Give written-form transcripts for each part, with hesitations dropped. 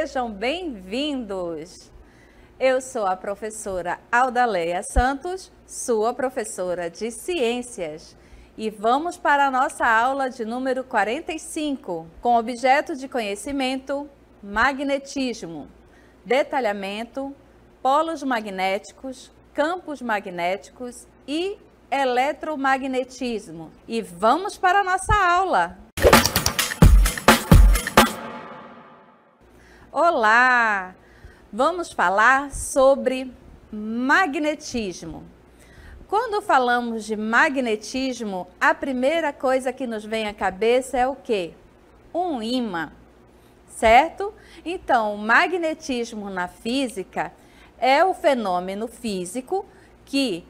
sejam bem-vindos! Eu sou a professora Aldaleia Santos, sua professora de Ciências. E vamos para a nossa aula de número 45, com objeto de conhecimento, magnetismo, detalhamento, polos magnéticos, campos magnéticos e eletromagnetismo. E vamos para a nossa aula! Olá! Vamos falar sobre magnetismo. Quando falamos de magnetismo, a primeira coisa que nos vem à cabeça é o quê? Um ímã, certo? Então, o magnetismo na física é o fenômeno físico que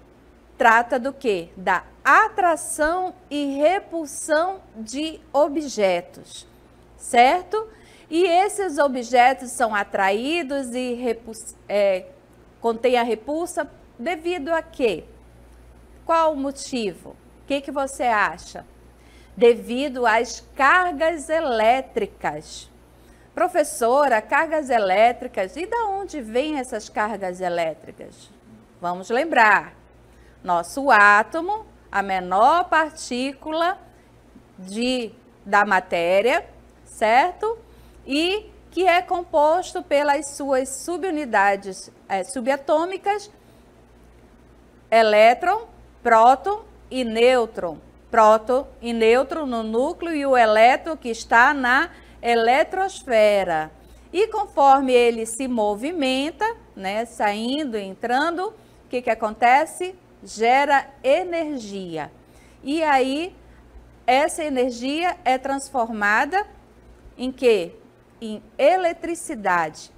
trata do quê? Da atração e repulsão de objetos, certo? E esses objetos são atraídos e contêm a repulsa devido a quê? Qual o motivo? O que você acha? Devido às cargas elétricas. Professora, cargas elétricas, e de onde vêm essas cargas elétricas? Vamos lembrar, nosso átomo, a menor partícula da matéria, certo? E que é composto pelas suas subunidades subatômicas, elétron, próton e nêutron. Próton e nêutron no núcleo e o elétron que está na eletrosfera. E conforme ele se movimenta, né, saindo e entrando, o que acontece? Gera energia. E aí, essa energia é transformada em quê? Em eletricidade,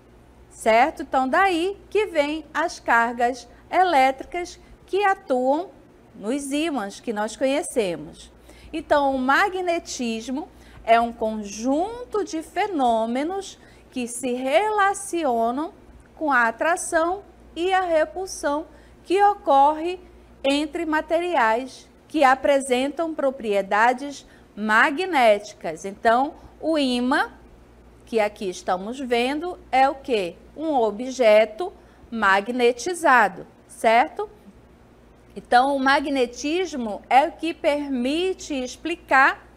certo? Então, daí que vem as cargas elétricas que atuam nos ímãs que nós conhecemos. Então, o magnetismo é um conjunto de fenômenos que se relacionam com a atração e a repulsão que ocorre entre materiais que apresentam propriedades magnéticas. Então, o ímã, que aqui estamos vendo, é o quê? Um objeto magnetizado, certo? Então, o magnetismo é o que permite explicar,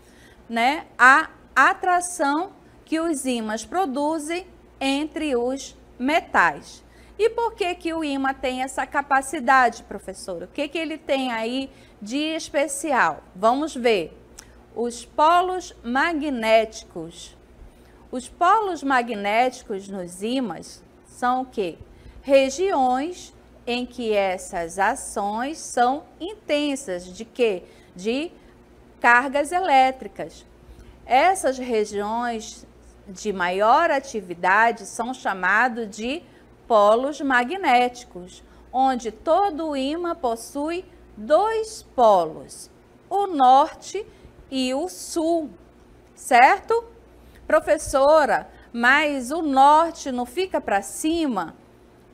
né, a atração que os ímãs produzem entre os metais. E por que que o ímã tem essa capacidade, professora? O que que ele tem aí de especial? Vamos ver. Os polos magnéticos. Os polos magnéticos nos ímãs são o quê? Regiões em que essas ações são intensas. De quê? De cargas elétricas. Essas regiões de maior atividade são chamadas de polos magnéticos, onde todo ímã possui dois polos, o norte e o sul, certo? Professora, mas o norte não fica para cima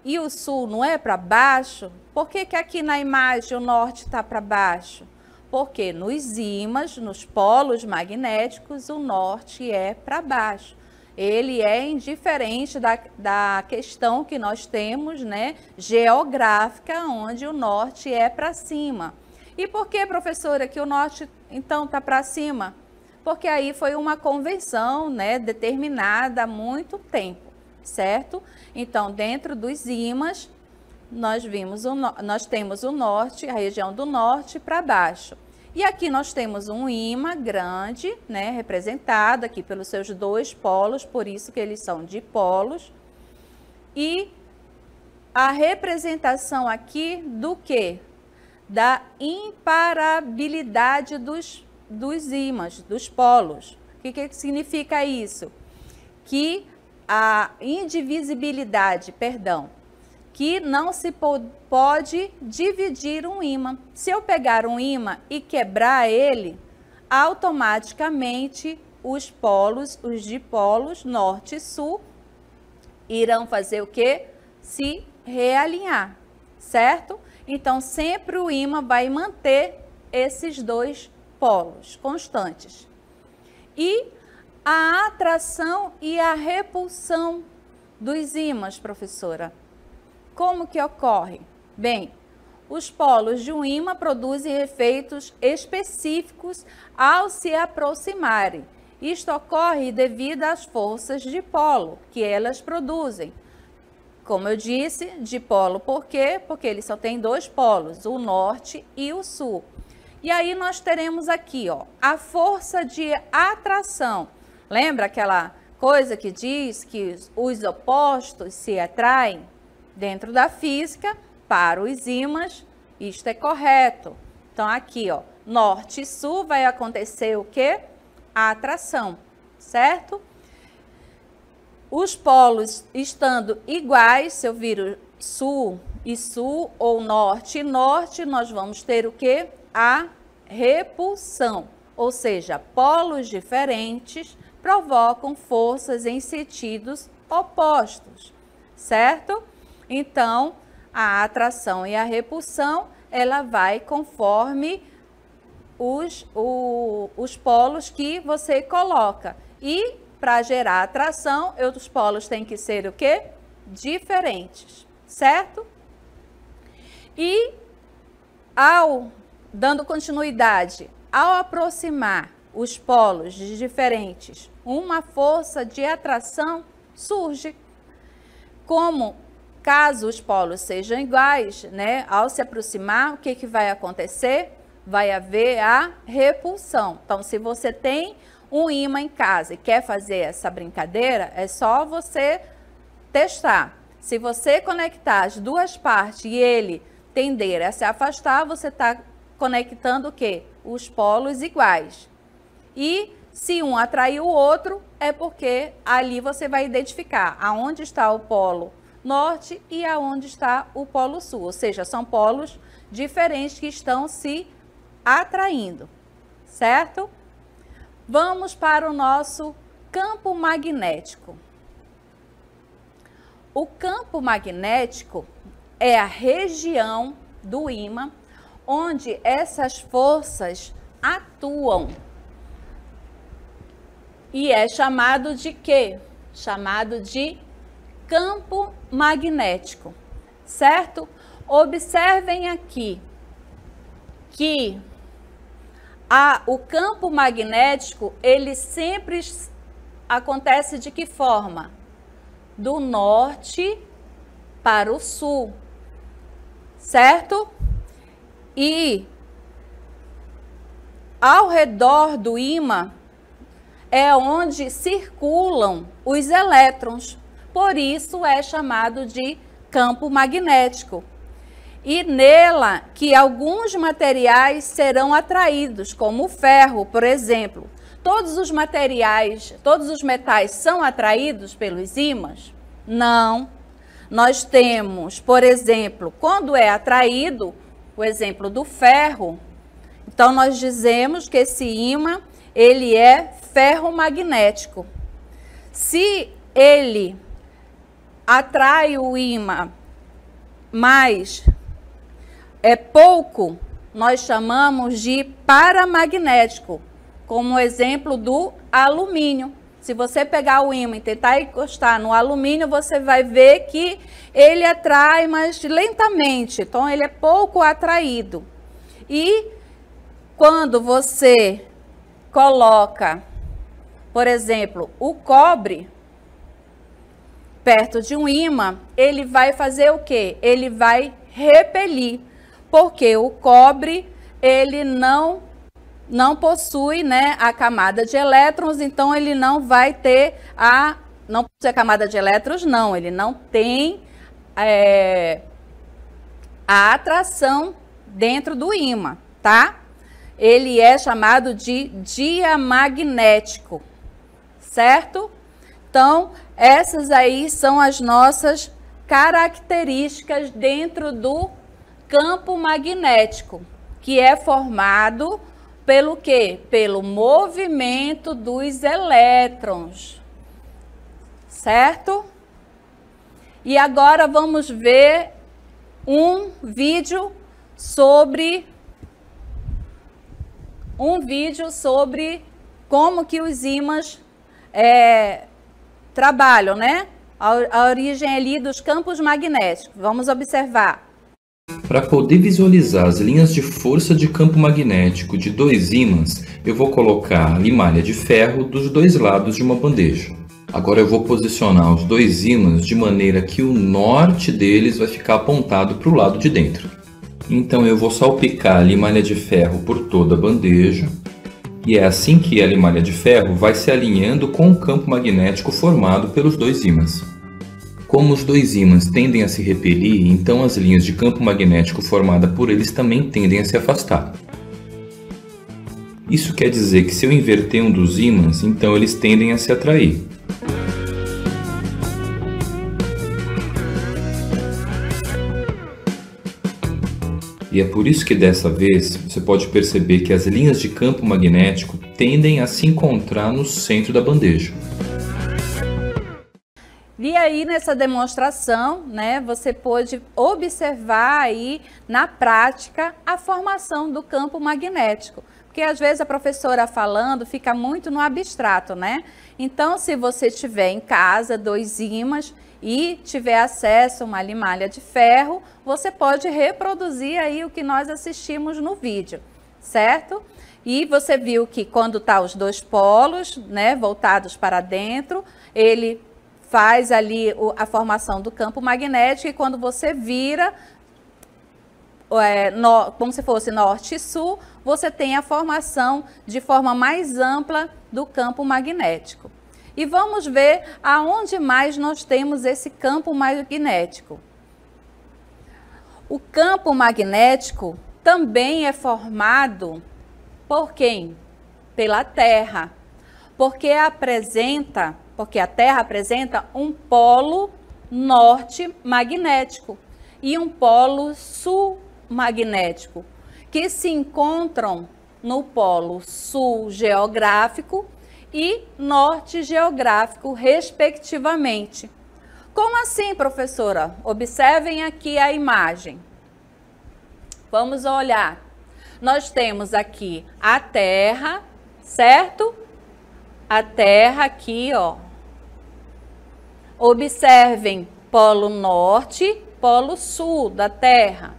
e o sul não é para baixo? Por que que aqui na imagem o norte está para baixo? Porque nos ímãs, nos polos magnéticos, o norte é para baixo. Ele é indiferente da questão que nós temos, né, geográfica, onde o norte é para cima. E por que, professora, que o norte, então, está para cima? Porque aí foi uma convenção, né, determinada há muito tempo, certo? Então, dentro dos ímãs, nós temos o norte, a região do norte para baixo. E aqui nós temos um ímã grande, né, representado aqui pelos seus dois polos, por isso que eles são dipolos. E a representação aqui do quê? Da imparabilidade dos ímãs, dos polos. O que significa isso? Que a indivisibilidade, que não se pode dividir um ímã. Se eu pegar um ímã e quebrar ele, automaticamente os polos, os dipolos, norte e sul, irão fazer o quê? Se realinhar, certo? Então, sempre o ímã vai manter esses dois polos constantes. E a atração e a repulsão dos ímãs, professora? Como que ocorre? Bem, os polos de um ímã produzem efeitos específicos ao se aproximarem. Isto ocorre devido às forças de polo que elas produzem. Como eu disse, dipolo por quê? Porque ele só tem dois polos, o norte e o sul. E aí nós teremos aqui, ó, a força de atração. Lembra aquela coisa que diz que os opostos se atraem? Dentro da física, para os ímãs, isto é correto. Então aqui, ó, norte e sul vai acontecer o quê? A atração, certo? Os polos estando iguais, se eu vir sul e sul, ou norte e norte, nós vamos ter o quê? A repulsão. Ou seja, polos diferentes provocam forças em sentidos opostos, certo? Então, a atração e a repulsão, ela vai conforme os polos que você coloca. E para gerar atração, os polos têm que ser o quê? Diferentes, certo? E dando continuidade, ao aproximar os polos diferentes, uma força de atração surge. Como caso os polos sejam iguais, né? Ao se aproximar, o que vai acontecer? Vai haver a repulsão. Então, se você tem um ímã em casa e quer fazer essa brincadeira, é só você testar. Se você conectar as duas partes e ele tender a se afastar, você está conectando o quê? Os polos iguais. E se um atrair o outro, é porque ali você vai identificar aonde está o polo norte e aonde está o polo sul. Ou seja, são polos diferentes que estão se atraindo, certo? Vamos para o nosso campo magnético. O campo magnético é a região do ímã onde essas forças atuam. E é chamado de quê? Chamado de campo magnético, certo? Observem aqui que o campo magnético, ele sempre acontece de que forma? Do norte para o sul, certo? E ao redor do ímã é onde circulam os elétrons, por isso é chamado de campo magnético. E nela que alguns materiais serão atraídos, como o ferro, por exemplo. Todos os materiais, todos os metais são atraídos pelos ímãs? Não. Nós temos, por exemplo, quando é atraído, o exemplo do ferro, então nós dizemos que esse ímã, ele é ferromagnético. Se ele atrai o ímã, mas é pouco, nós chamamos de paramagnético, como o exemplo do alumínio. Se você pegar o ímã e tentar encostar no alumínio, você vai ver que ele atrai, mas lentamente, então ele é pouco atraído. E quando você coloca, por exemplo, o cobre perto de um ímã, ele vai fazer o quê? Ele vai repelir. Porque o cobre, ele não possui, né, a camada de elétrons, então ele não vai ter não possui a camada de elétrons, não, ele não tem a atração dentro do ímã, tá? Ele é chamado de diamagnético, certo? Então, essas aí são as nossas características dentro do campo magnético, que é formado pelo quê? Pelo movimento dos elétrons, certo? E agora vamos ver um vídeo sobre como que os ímãs trabalham, né? a origem ali dos campos magnéticos. Vamos observar. Para poder visualizar as linhas de força de campo magnético de dois ímãs, eu vou colocar a limalha de ferro dos dois lados de uma bandeja. Agora eu vou posicionar os dois ímãs de maneira que o norte deles vai ficar apontado para o lado de dentro. Então eu vou salpicar a limalha de ferro por toda a bandeja, e é assim que a limalha de ferro vai se alinhando com o campo magnético formado pelos dois ímãs. Como os dois ímãs tendem a se repelir, então as linhas de campo magnético formadas por eles também tendem a se afastar. Isso quer dizer que se eu inverter um dos ímãs, então eles tendem a se atrair. E é por isso que dessa vez você pode perceber que as linhas de campo magnético tendem a se encontrar no centro da bandeja. E aí nessa demonstração, né, você pôde observar aí na prática a formação do campo magnético. Porque às vezes a professora falando fica muito no abstrato, né? Então, se você tiver em casa dois ímãs e tiver acesso a uma limalha de ferro, você pode reproduzir aí o que nós assistimos no vídeo, certo? E você viu que quando tá os dois polos, né, voltados para dentro, ele faz ali a formação do campo magnético, e quando você vira, como se fosse norte e sul, você tem a formação de forma mais ampla do campo magnético. E vamos ver aonde mais nós temos esse campo magnético. O campo magnético também é formado por quem? Pela Terra, porque a Terra apresenta um polo norte magnético e um polo sul magnético, que se encontram no polo sul geográfico e norte geográfico, respectivamente. Como assim, professora? Observem aqui a imagem. Vamos olhar. Nós temos aqui a Terra, certo? A Terra aqui, ó. Observem polo norte, polo sul da Terra.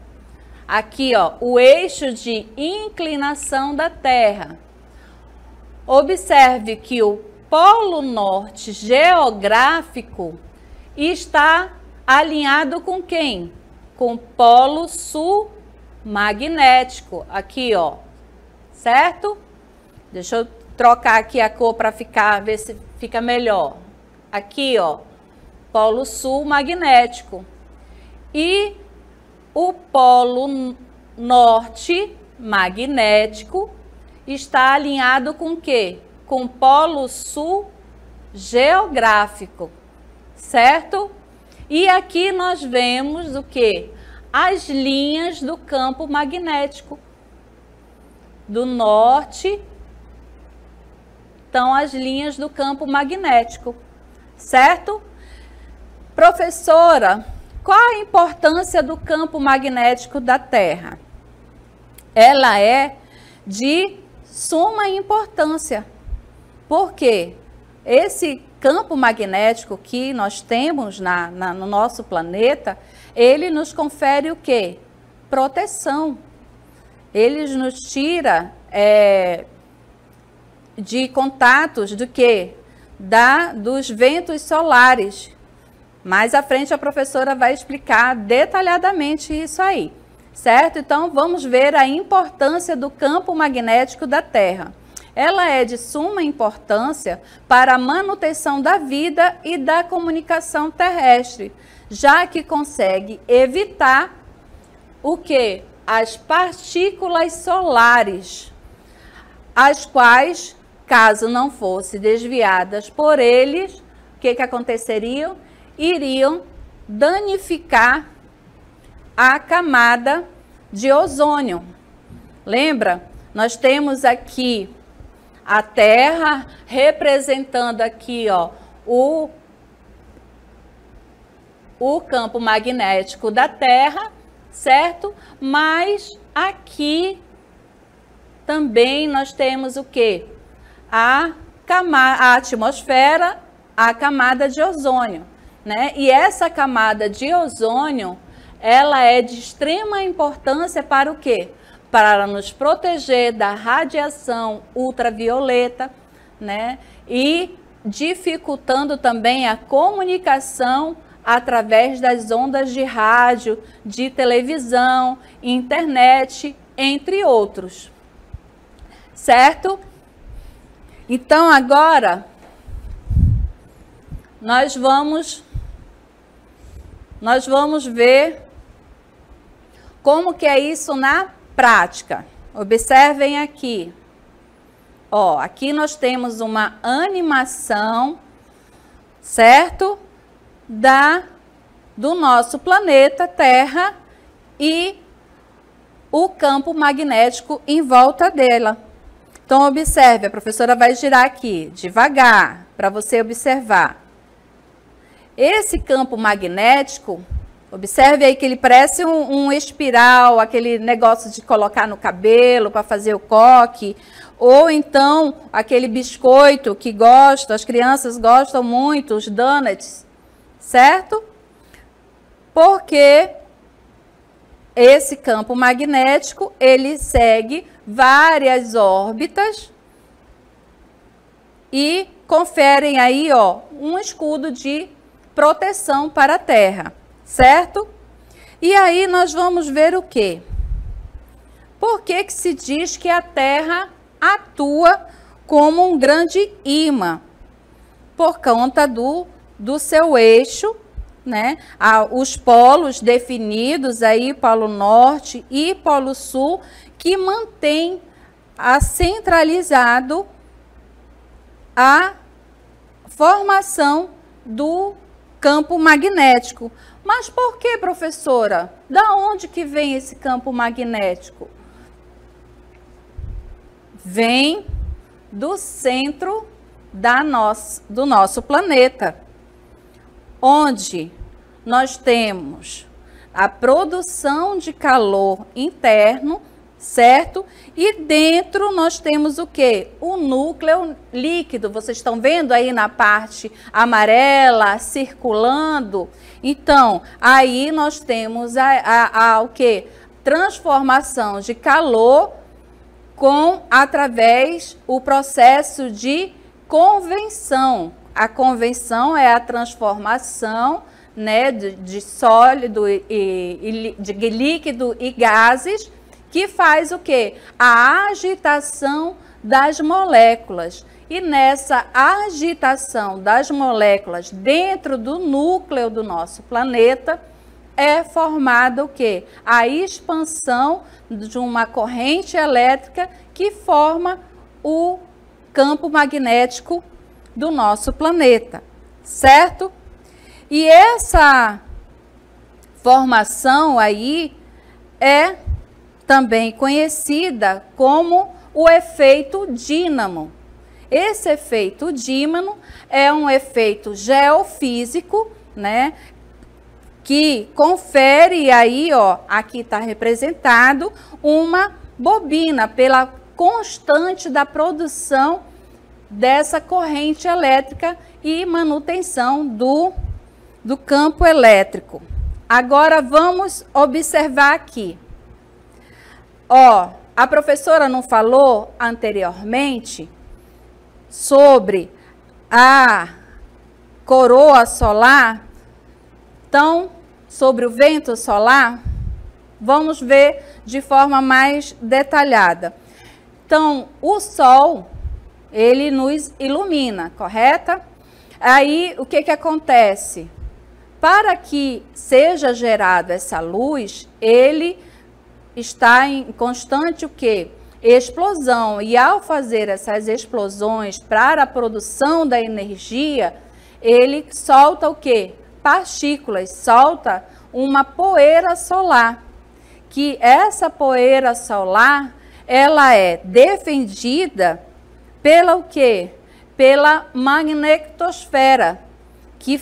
Aqui, ó, o eixo de inclinação da Terra. Observe que o polo norte geográfico está alinhado com quem? Com o polo sul magnético. Aqui, ó, certo? Deixa eu trocar aqui a cor para ver se fica melhor. Aqui, ó, polo sul magnético. E o polo norte magnético está alinhado com o quê? Com o polo sul geográfico, certo? E aqui nós vemos o quê? As linhas do campo magnético. Do norte, então as linhas do campo magnético, certo? Professora, qual a importância do campo magnético da Terra? Ela é de suma importância. Por quê? Esse campo magnético que nós temos no nosso planeta, ele nos confere o quê? Proteção. Ele nos tira de contatos do quê? Dos ventos solares. Mais à frente a professora vai explicar detalhadamente isso aí, certo? Então vamos ver a importância do campo magnético da Terra. Ela é de suma importância para a manutenção da vida e da comunicação terrestre, já que consegue evitar o quê? As partículas solares, as quais, caso não fossem desviadas por eles, o que aconteceria? Iriam danificar a camada de ozônio. Lembra? Nós temos aqui a Terra representando aqui, ó, o campo magnético da Terra, certo? Mas aqui também nós temos o quê? A atmosfera, a camada de ozônio. né? E essa camada de ozônio, ela é de extrema importância para o quê? Para nos proteger da radiação ultravioleta, né? E dificultando também a comunicação através das ondas de rádio, de televisão, internet, entre outros. Certo? Então, agora, nós vamos ver como que é isso na prática. Observem aqui. Ó, aqui nós temos uma animação, certo? Do nosso planeta Terra e o campo magnético em volta dela. Então, observe, a professora vai girar aqui, devagar, para você observar. Esse campo magnético, observe aí que ele parece um espiral, aquele negócio de colocar no cabelo para fazer o coque, ou então aquele biscoito que as crianças gostam muito, os donuts, certo? Porque esse campo magnético, ele segue várias órbitas e conferem aí, ó, um escudo de proteção para a Terra, certo? E aí nós vamos ver o quê? Por que que se diz que a Terra atua como um grande ímã? Por conta do seu eixo, né? Os polos definidos aí, Polo Norte e Polo Sul, que mantém centralizado a formação do campo magnético. Mas por que, professora? Da onde que vem esse campo magnético? Vem do centro do nosso planeta, onde nós temos a produção de calor interno, certo? E dentro nós temos o quê? O núcleo líquido. Vocês estão vendo aí na parte amarela circulando? Então, aí nós temos o quê? Transformação de calor através o processo de convenção. A convenção é a transformação, né, de sólido de líquido e gases, que faz o quê? A agitação das moléculas. E nessa agitação das moléculas dentro do núcleo do nosso planeta, é formada o quê? A expansão de uma corrente elétrica que forma o campo magnético do nosso planeta, certo? E essa formação aí é também conhecida como o efeito dínamo. Esse efeito dínamo é um efeito geofísico, né? Que confere aí, ó, aqui está representado uma bobina pela constante da produção dessa corrente elétrica e manutenção do campo elétrico. Agora vamos observar aqui. Ó, a professora não falou anteriormente sobre a coroa solar? Então, sobre o vento solar, vamos ver de forma mais detalhada. Então, o Sol, ele nos ilumina, correta? Aí, o que acontece? Para que seja gerada essa luz, ele está em constante o quê? Explosão. E ao fazer essas explosões para a produção da energia, ele solta o quê? Partículas, solta uma poeira solar. Que essa poeira solar, ela é defendida pela o quê? Pela magnetosfera, que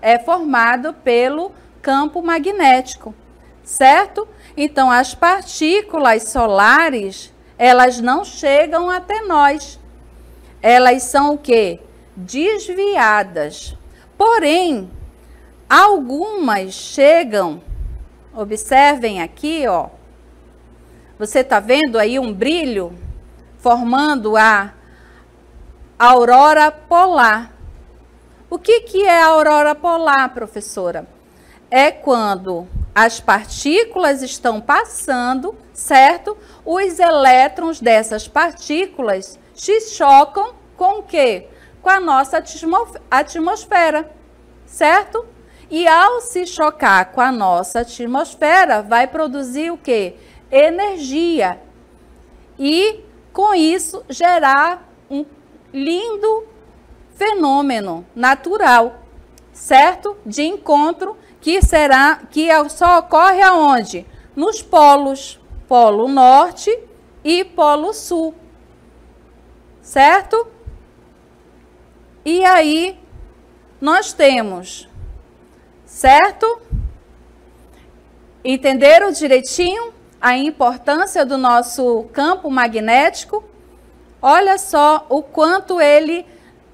é formado pelo campo magnético, certo? Então, as partículas solares, elas não chegam até nós. Elas são o quê? Desviadas. Porém, algumas chegam, observem aqui, ó. Você está vendo aí um brilho formando a aurora polar. O que é a aurora polar, professora? É quando as partículas estão passando, certo? Os elétrons dessas partículas se chocam com o quê? Com a nossa atmosfera, certo? E ao se chocar com a nossa atmosfera, vai produzir o quê? Energia. E, com isso, gerar um lindo fenômeno natural, certo? De encontro que só ocorre aonde? Nos polos, Polo Norte e Polo Sul, certo? E aí, nós temos, certo? Entenderam direitinho a importância do nosso campo magnético? Olha só o quanto ele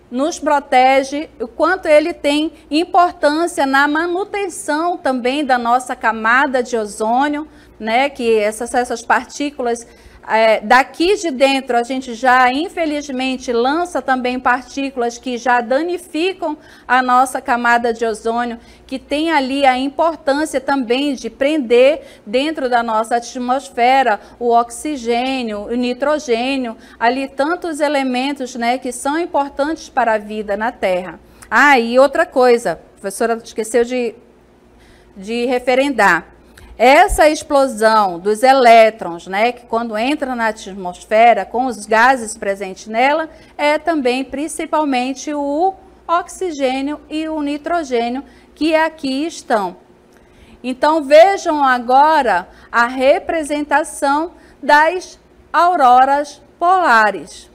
nos protege, o quanto ele tem importância na manutenção também da nossa camada de ozônio, né? Que essas partículas daqui de dentro a gente já infelizmente lança também partículas que já danificam a nossa camada de ozônio, que tem ali a importância também de prender dentro da nossa atmosfera o oxigênio, o nitrogênio, ali tantos elementos, né, que são importantes para a vida na Terra. Ah, e outra coisa, a professora esqueceu de referendar. Essa explosão dos elétrons, né, que quando entra na atmosfera, com os gases presentes nela, é também principalmente o oxigênio e o nitrogênio que aqui estão. Então, vejam agora a representação das auroras polares.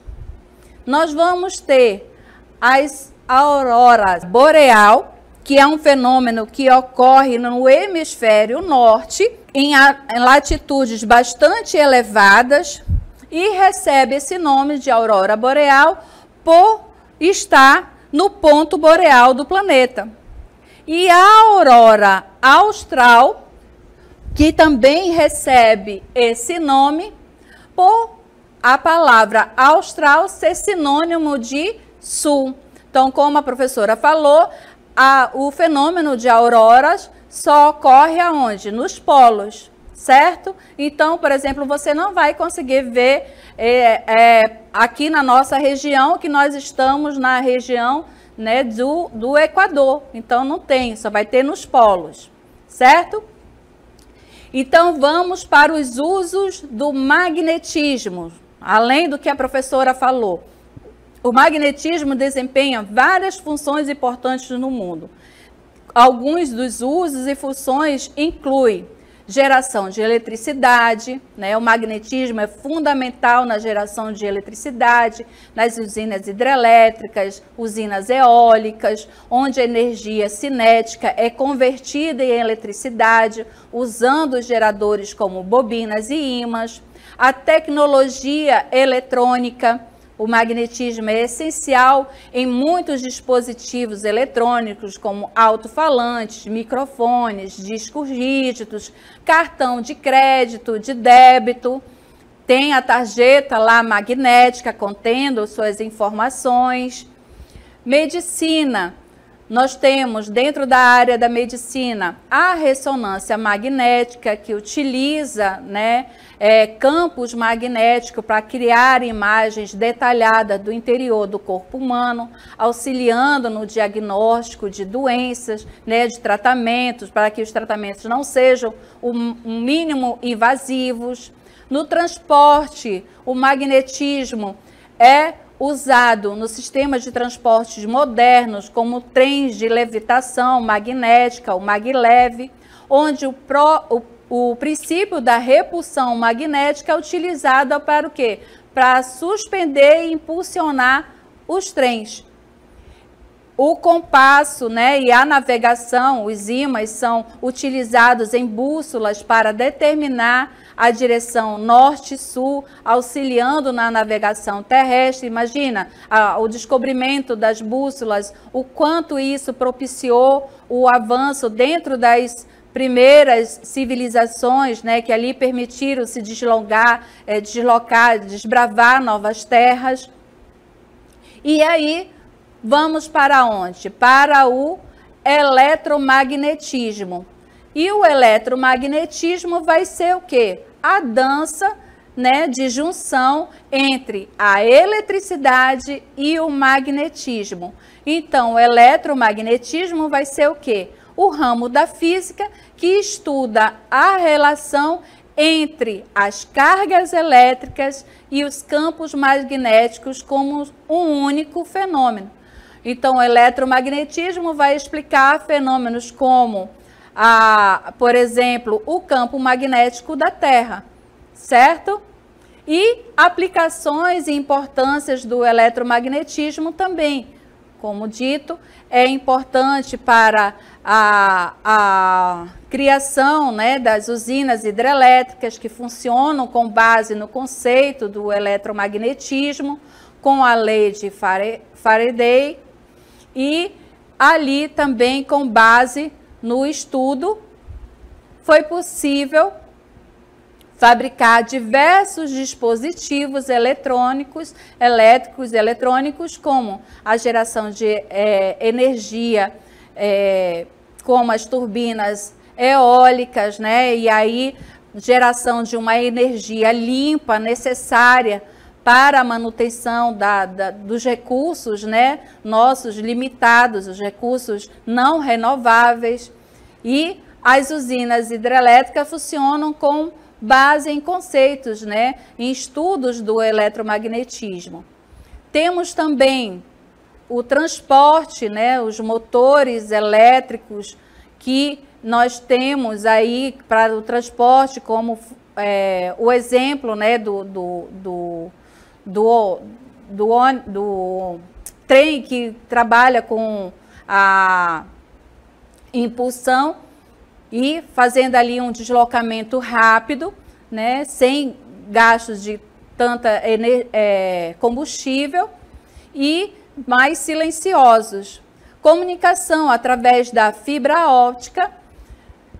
Nós vamos ter as auroras boreal, que é um fenômeno que ocorre no hemisfério norte, em latitudes bastante elevadas, e recebe esse nome de aurora boreal por estar no ponto boreal do planeta. E a aurora austral, que também recebe esse nome por a palavra austral ser sinônimo de sul. Então, como a professora falou, o fenômeno de auroras só ocorre aonde? Nos polos, certo? Então, por exemplo, você não vai conseguir ver aqui na nossa região, que nós estamos na região, né, do Equador. Então, não tem, só vai ter nos polos, certo? Então, vamos para os usos do magnetismo, além do que a professora falou. O magnetismo desempenha várias funções importantes no mundo. Alguns dos usos e funções incluem geração de eletricidade, né? O magnetismo é fundamental na geração de eletricidade, nas usinas hidrelétricas, usinas eólicas, onde a energia cinética é convertida em eletricidade, usando os geradores como bobinas e ímãs. A tecnologia eletrônica. O magnetismo é essencial em muitos dispositivos eletrônicos, como alto-falantes, microfones, discos rígidos, cartão de crédito, de débito. Tem a tarjeta lá magnética contendo suas informações. Medicina. Nós temos dentro da área da medicina a ressonância magnética, que utiliza, né, campos magnéticos para criar imagens detalhadas do interior do corpo humano, auxiliando no diagnóstico de doenças, né, de tratamentos, para que os tratamentos não sejam o mínimo invasivos. No transporte, o magnetismo é usado nos sistemas de transportes modernos, como trens de levitação magnética, o maglev, onde o princípio da repulsão magnética é utilizado para o quê? Para suspender e impulsionar os trens. O compasso, né, e a navegação, os ímãs são utilizados em bússolas para determinar a direção norte-sul, auxiliando na navegação terrestre. Imagina o descobrimento das bússolas, o quanto isso propiciou o avanço dentro das primeiras civilizações, né, que ali permitiram se deslocar, desbravar novas terras. E aí, vamos para onde? Para o eletromagnetismo. E o eletromagnetismo vai ser o quê? A dança, né, de junção entre a eletricidade e o magnetismo. Então, o eletromagnetismo vai ser o quê? O ramo da física que estuda a relação entre as cargas elétricas e os campos magnéticos como um único fenômeno. Então, o eletromagnetismo vai explicar fenômenos como, por exemplo, o campo magnético da Terra, certo? E aplicações e importâncias do eletromagnetismo também. Como dito, é importante para a criação, né, das usinas hidrelétricas que funcionam com base no conceito do eletromagnetismo, com a lei de Faraday, e ali também com base no estudo foi possível fabricar diversos dispositivos elétricos e eletrônicos, como a geração de energia, como as turbinas eólicas, né? E aí geração de uma energia limpa necessária para a manutenção dos recursos, né, nossos limitados, os recursos não renováveis. E as usinas hidrelétricas funcionam com base em conceitos, né, em estudos do eletromagnetismo. Temos também o transporte, né, os motores elétricos que nós temos aí para o transporte, como o exemplo, né, do trem que trabalha com a impulsão e fazendo ali um deslocamento rápido, né, sem gastos de tanta combustível e mais silenciosos. Comunicação através da fibra óptica,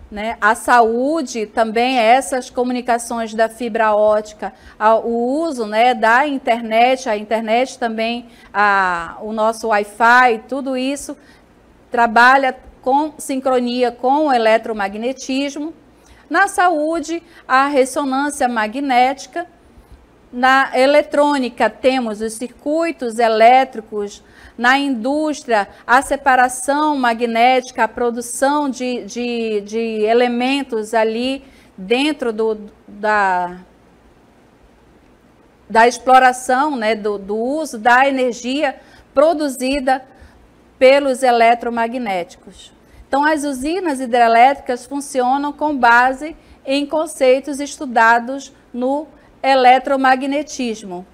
né? A saúde também, essas comunicações da fibra óptica, o uso, né, da internet, a internet também, o nosso Wi-Fi, tudo isso trabalha com sincronia com o eletromagnetismo. Na saúde, a ressonância magnética. Na eletrônica, temos os circuitos elétricos. Na indústria, a separação magnética, a produção de elementos ali dentro da exploração, né, do uso da energia produzida pelos eletromagnéticos. Então, as usinas hidrelétricas funcionam com base em conceitos estudados no eletromagnetismo.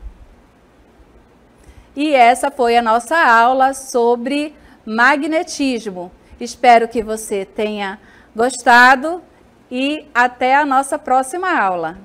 E essa foi a nossa aula sobre magnetismo. Espero que você tenha gostado e até a nossa próxima aula.